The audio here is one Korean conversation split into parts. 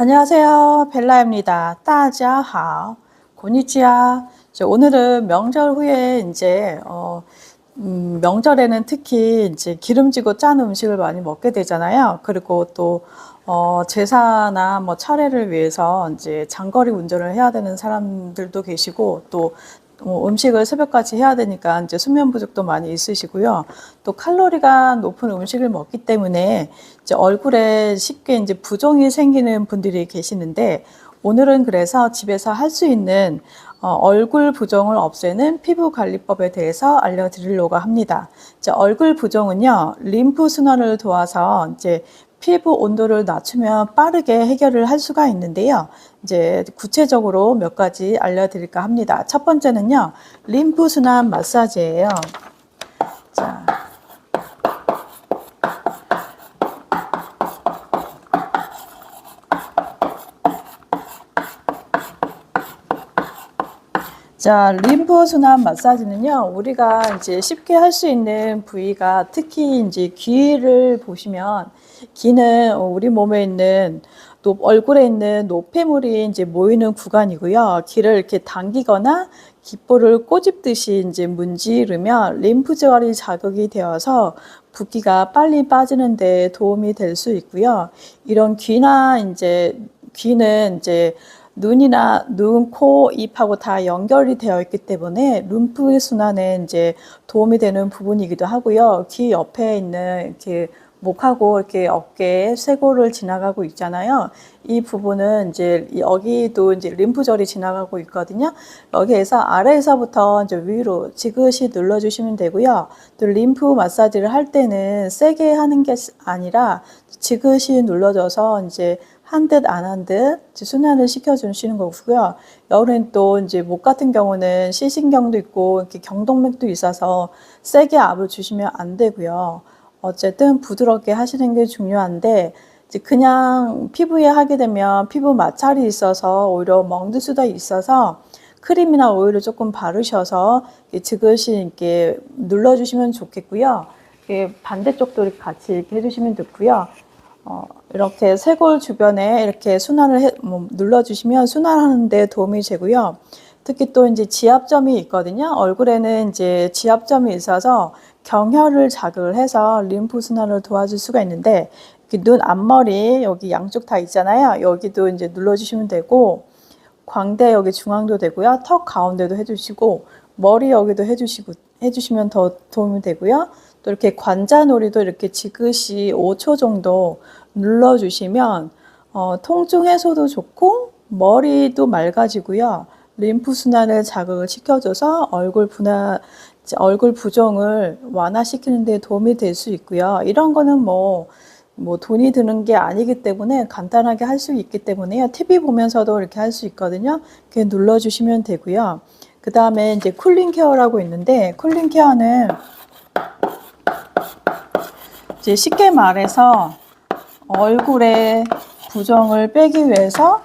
안녕하세요. 벨라입니다. 大家好. 고니치와. 오늘은 명절 후에 명절에는 특히 이제 기름지고 짠 음식을 많이 먹게 되잖아요. 그리고 또 제사나 뭐 차례를 위해서 이제 장거리 운전을 해야 되는 사람들도 계시고, 또 음식을 새벽까지 해야 되니까 이제 수면 부족도 많이 있으시고요. 또 칼로리가 높은 음식을 먹기 때문에 이제 얼굴에 쉽게 이제 부종이 생기는 분들이 계시는데, 오늘은 그래서 집에서 할 수 있는 얼굴 부종을 없애는 피부 관리법에 대해서 알려드리려고 합니다. 이제 얼굴 부종은요, 림프 순환을 도와서 이제 피부 온도를 낮추면 빠르게 해결을 할 수가 있는데요. 이제 구체적으로 몇 가지 알려드릴까 합니다. 첫 번째는요, 림프 순환 마사지예요. 자, 림프 순환 마사지는요, 우리가 이제 쉽게 할 수 있는 부위가, 특히 이제 귀를 보시면, 귀는 우리 몸에 있는 얼굴에 있는 노폐물이 이제 모이는 구간이고요. 귀를 이렇게 당기거나 귓볼을 꼬집듯이 이제 문지르면 림프절이 자극이 되어서 붓기가 빨리 빠지는 데 도움이 될 수 있고요. 이런 귀는 이제 눈이나 눈, 코, 입하고 다 연결이 되어 있기 때문에 림프 순환에 이제 도움이 되는 부분이기도 하고요. 귀 옆에 있는 이렇게 목하고 이렇게 어깨에 쇄골을 지나가고 있잖아요. 이 부분은 이제 여기도 이제 림프절이 지나가고 있거든요. 여기에서 아래에서부터 이제 위로 지그시 눌러주시면 되고요. 또 림프 마사지를 할 때는 세게 하는 게 아니라 지그시 눌러줘서 이제 한 듯 안 한 듯 순환을 시켜주시는 거고요. 여기는 또 이제 목 같은 경우는 시신경도 있고 이렇게 경동맥도 있어서 세게 압을 주시면 안 되고요. 어쨌든 부드럽게 하시는 게 중요한데, 이제 그냥 피부에 하게 되면 피부 마찰이 있어서 오히려 멍들 수도 있어서 크림이나 오일을 조금 바르셔서 지그시 이렇게 눌러주시면 좋겠고요. 반대쪽도 이렇게 같이 이렇게 해주시면 좋고요. 이렇게 쇄골 주변에 이렇게 순환을 눌러주시면 순환하는 데 도움이 되고요. 특히 또 이제 지압점이 있거든요. 얼굴에는 이제 지압점이 있어서 경혈을 자극을 해서 림프 순환을 도와줄 수가 있는데, 눈 앞머리 여기 양쪽 다 있잖아요. 여기도 이제 눌러주시면 되고, 광대 여기 중앙도 되고요. 턱 가운데도 해주시고, 머리 여기도 해주시면 더 도움이 되고요. 또 이렇게 관자놀이도 이렇게 지그시 5초 정도 눌러주시면 통증 해소도 좋고 머리도 맑아지고요. 림프 순환을 자극을 시켜줘서 얼굴 부종을 완화시키는 데 도움이 될 수 있고요. 이런 거는 뭐 돈이 드는 게 아니기 때문에 간단하게 할 수 있기 때문에요. TV 보면서도 이렇게 할 수 있거든요. 이렇게 눌러주시면 되고요. 그 다음에 이제 쿨링 케어라고 있는데, 쿨링 케어는 이제 쉽게 말해서 얼굴에 부종을 빼기 위해서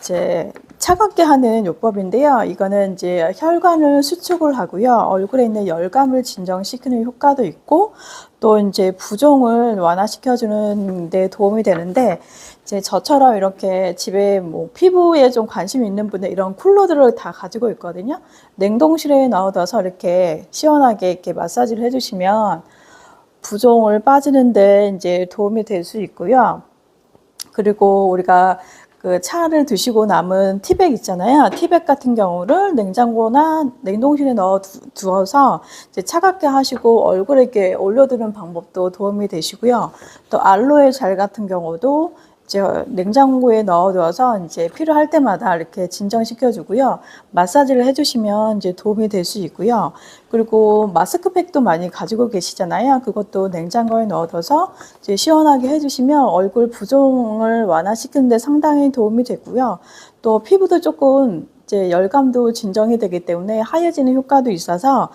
이제 차갑게 하는 요법인데요. 이거는 이제 혈관을 수축을 하고요. 얼굴에 있는 열감을 진정시키는 효과도 있고, 또 이제 부종을 완화시켜주는 데 도움이 되는데, 이제 저처럼 이렇게 집에 뭐 피부에 좀 관심이 있는 분들 이런 쿨러들을 다 가지고 있거든요. 냉동실에 넣어둬서 이렇게 시원하게 이렇게 마사지를 해주시면 부종을 빠지는데 이제 도움이 될 수 있고요. 그리고 우리가 그 차를 드시고 남은 티백 있잖아요. 티백 같은 경우를 냉장고나 냉동실에 두어서 이제 차갑게 하시고 얼굴에 이렇게 올려두는 방법도 도움이 되시고요. 또 알로에 젤 같은 경우도 이제 냉장고에 넣어두어서 이제 필요할 때마다 이렇게 진정시켜 주고요. 마사지를 해주시면 이제 도움이 될 수 있고요. 그리고 마스크팩도 많이 가지고 계시잖아요. 그것도 냉장고에 넣어둬서 이제 시원하게 해주시면 얼굴 부종을 완화시키는 데 상당히 도움이 되고요. 또 피부도 조금 이제 열감도 진정이 되기 때문에 하얘지는 효과도 있어서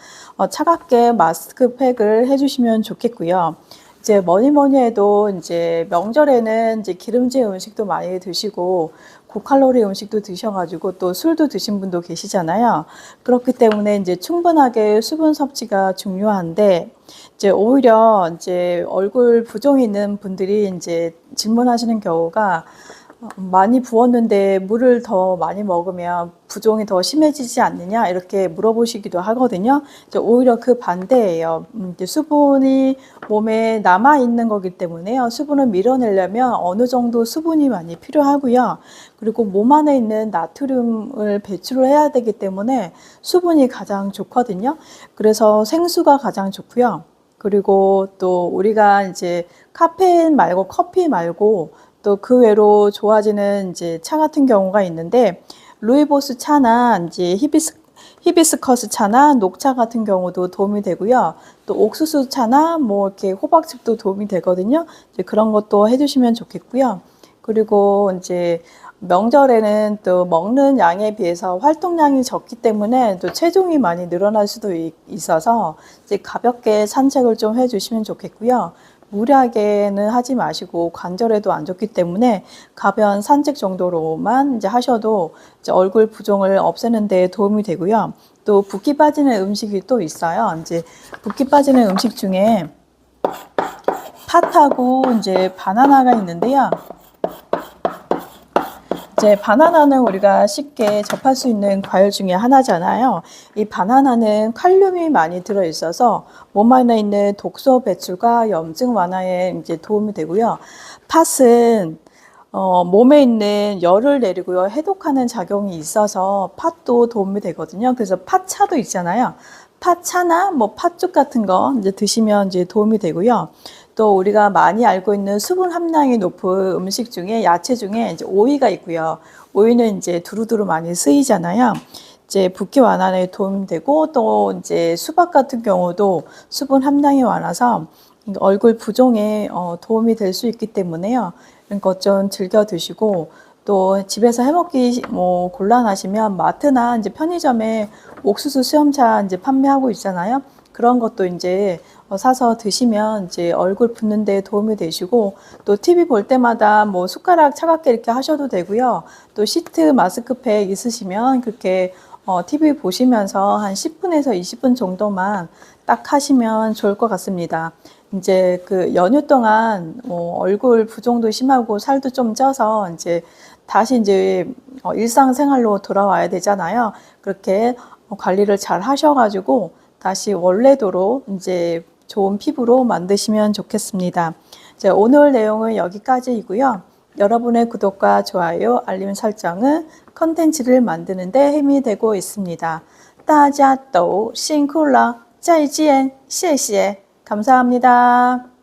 차갑게 마스크팩을 해주시면 좋겠고요. 이제 뭐니 해도 이제 명절에는 이제 기름진 음식도 많이 드시고 고칼로리 음식도 드셔가지고 또 술도 드신 분도 계시잖아요. 그렇기 때문에 이제 충분하게 수분 섭취가 중요한데, 이제 오히려 이제 얼굴 부종이 있는 분들이 이제 질문하시는 경우가 많이 부었는데 물을 더 많이 먹으면 부종이 더 심해지지 않느냐 이렇게 물어보시기도 하거든요. 이제 오히려 그 반대예요. 이제 수분이 몸에 남아 있는 거기 때문에요. 수분을 밀어내려면 어느 정도 수분이 많이 필요하고요. 그리고 몸 안에 있는 나트륨을 배출을 해야 되기 때문에 수분이 가장 좋거든요. 그래서 생수가 가장 좋고요. 그리고 또 우리가 이제 카페인 말고 커피 말고 또 그 외로 좋아지는 이제 차 같은 경우가 있는데 루이보스 차나 이제 히비스커스 차나 녹차 같은 경우도 도움이 되고요. 또 옥수수 차나 뭐 이렇게 호박즙도 도움이 되거든요. 이제 그런 것도 해주시면 좋겠고요. 그리고 이제 명절에는 또 먹는 양에 비해서 활동량이 적기 때문에 또 체중이 많이 늘어날 수도 있어서 이제 가볍게 산책을 좀 해주시면 좋겠고요. 무리하게는 하지 마시고 관절에도 안 좋기 때문에 가벼운 산책 정도로만 이제 하셔도 이제 얼굴 부종을 없애는 데 도움이 되고요. 또 붓기 빠지는 음식이 또 있어요. 이제 붓기 빠지는 음식 중에 팥하고 이제 바나나가 있는데요. 이제 바나나는 우리가 쉽게 접할 수 있는 과일 중에 하나잖아요. 이 바나나는 칼륨이 많이 들어 있어서 몸 안에 있는 독소 배출과 염증 완화에 이제 도움이 되고요. 팥은 몸에 있는 열을 내리고요. 해독하는 작용이 있어서 팥도 도움이 되거든요. 그래서 팥차도 있잖아요. 팥차나 뭐 팥죽 같은 거 이제 드시면 이제 도움이 되고요. 또 우리가 많이 알고 있는 수분 함량이 높은 음식 중에 야채 중에 이제 오이가 있고요. 오이는 이제 두루두루 많이 쓰이잖아요. 이제 붓기 완화에 도움이 되고 또 이제 수박 같은 경우도 수분 함량이 많아서 얼굴 부종에 도움이 될 수 있기 때문에요. 이런 것 좀 즐겨 드시고 또 집에서 해먹기 뭐 곤란하시면 마트나 이제 편의점에 옥수수 수염차 이제 판매하고 있잖아요. 그런 것도 이제 사서 드시면 이제 얼굴 붓는 데 도움이 되시고 또 TV 볼 때마다 뭐 숟가락 차갑게 이렇게 하셔도 되고요. 또 시트 마스크팩 있으시면 그렇게 TV 보시면서 한 10분에서 20분 정도만 딱 하시면 좋을 것 같습니다. 이제 그 연휴 동안 얼굴 부종도 심하고 살도 좀 쪄서 이제 다시 이제 일상생활로 돌아와야 되잖아요. 그렇게 관리를 잘 하셔가지고 다시 원래대로 이제 좋은 피부로 만드시면 좋겠습니다. 이제 오늘 내용은 여기까지이고요. 여러분의 구독과 좋아요, 알림 설정은 컨텐츠를 만드는 데 힘이 되고 있습니다. 大家都辛苦了，再见，谢谢，감사합니다.